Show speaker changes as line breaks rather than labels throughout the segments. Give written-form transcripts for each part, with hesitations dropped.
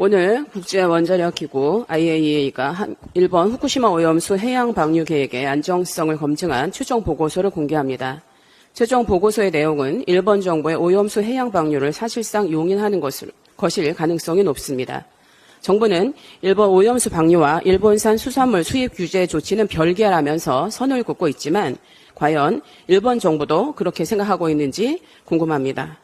오늘 국제원자력기구 IAEA가 일본 후쿠시마 오염수 해양 방류 계획의 안정성을 검증한 최종 보고서를 공개합니다. 최종 보고서의 내용은 일본 정부의 오염수 해양 방류를 사실상 용인하는 것일 가능성이 높습니다. 정부는 일본 오염수 방류와 일본산 수산물 수입 규제 조치는 별개라면서 선을 긋고 있지만 과연 일본 정부도 그렇게 생각하고 있는지 궁금합니다.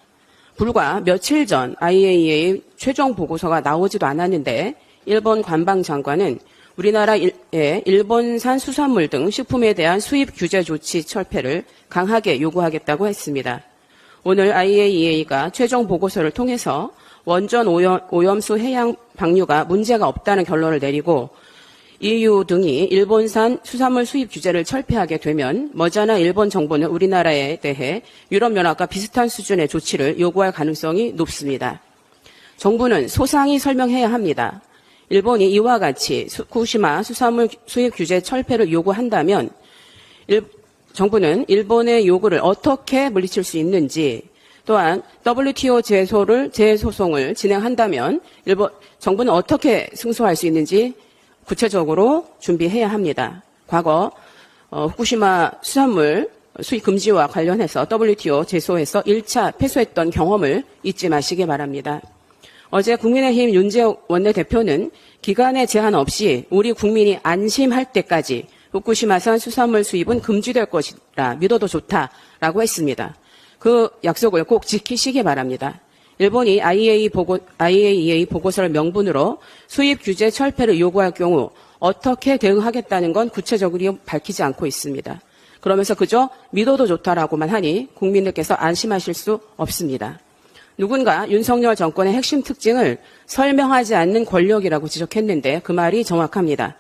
불과 며칠 전 IAEA 최종 보고서가 나오지도 않았는데 일본 관방장관은 우리나라의 일본산 수산물 등 식품에 대한 수입 규제 조치 철폐를 강하게 요구하겠다고 했습니다. 오늘 IAEA가 최종 보고서를 통해서 원전 오염수 해양 방류가 문제가 없다는 결론을 내리고 EU 등이 일본산 수산물 수입 규제를 철폐하게 되면 머지않아 일본 정부는 우리나라에 대해 유럽연합과 비슷한 수준의 조치를 요구할 가능성이 높습니다. 정부는 소상히 설명해야 합니다. 일본이 이와 같이 후쿠시마 수산물 수입 규제 철폐를 요구한다면 정부는 일본의 요구를 어떻게 물리칠 수 있는지, 또한 WTO 재소송을 진행한다면 정부는 어떻게 승소할 수 있는지 구체적으로 준비해야 합니다. 과거 후쿠시마 수산물 수입 금지와 관련해서 WTO 재소에서 1차 패소했던 경험을 잊지 마시기 바랍니다. 어제 국민의힘 윤재욱 원내대표는 기간에 제한 없이 우리 국민이 안심할 때까지 후쿠시마산 수산물 수입은 금지될 것이라 믿어도 좋다라고 했습니다. 그 약속을 꼭 지키시기 바랍니다. 일본이 IAEA 보고서를 명분으로 수입 규제 철폐를 요구할 경우 어떻게 대응하겠다는 건 구체적으로 밝히지 않고 있습니다. 그러면서 그저 믿어도 좋다라고만 하니 국민들께서 안심하실 수 없습니다. 누군가 윤석열 정권의 핵심 특징을 설명하지 않는 권력이라고 지적했는데 그 말이 정확합니다.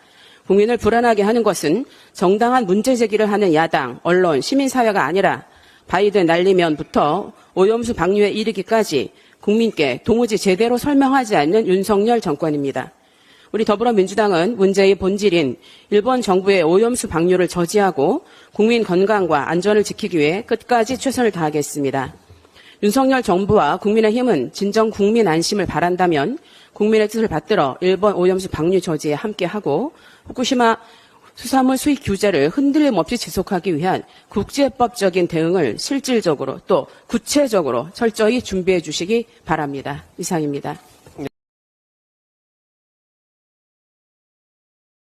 국민을 불안하게 하는 것은 정당한 문제 제기를 하는 야당, 언론, 시민사회가 아니라 바이든 날리면부터 오염수 방류에 이르기까지 국민께 도무지 제대로 설명하지 않는 윤석열 정권입니다. 우리 더불어민주당은 문제의 본질인 일본 정부의 오염수 방류를 저지하고 국민 건강과 안전을 지키기 위해 끝까지 최선을 다하겠습니다. 윤석열 정부와 국민의힘은 진정 국민 안심을 바란다면 국민의 뜻을 받들어 일본 오염수 방류 저지에 함께하고 후쿠시마 수산물 수입 규제를 흔들림 없이 지속하기 위한 국제법적인 대응을 실질적으로 또 구체적으로 철저히 준비해 주시기 바랍니다. 이상입니다.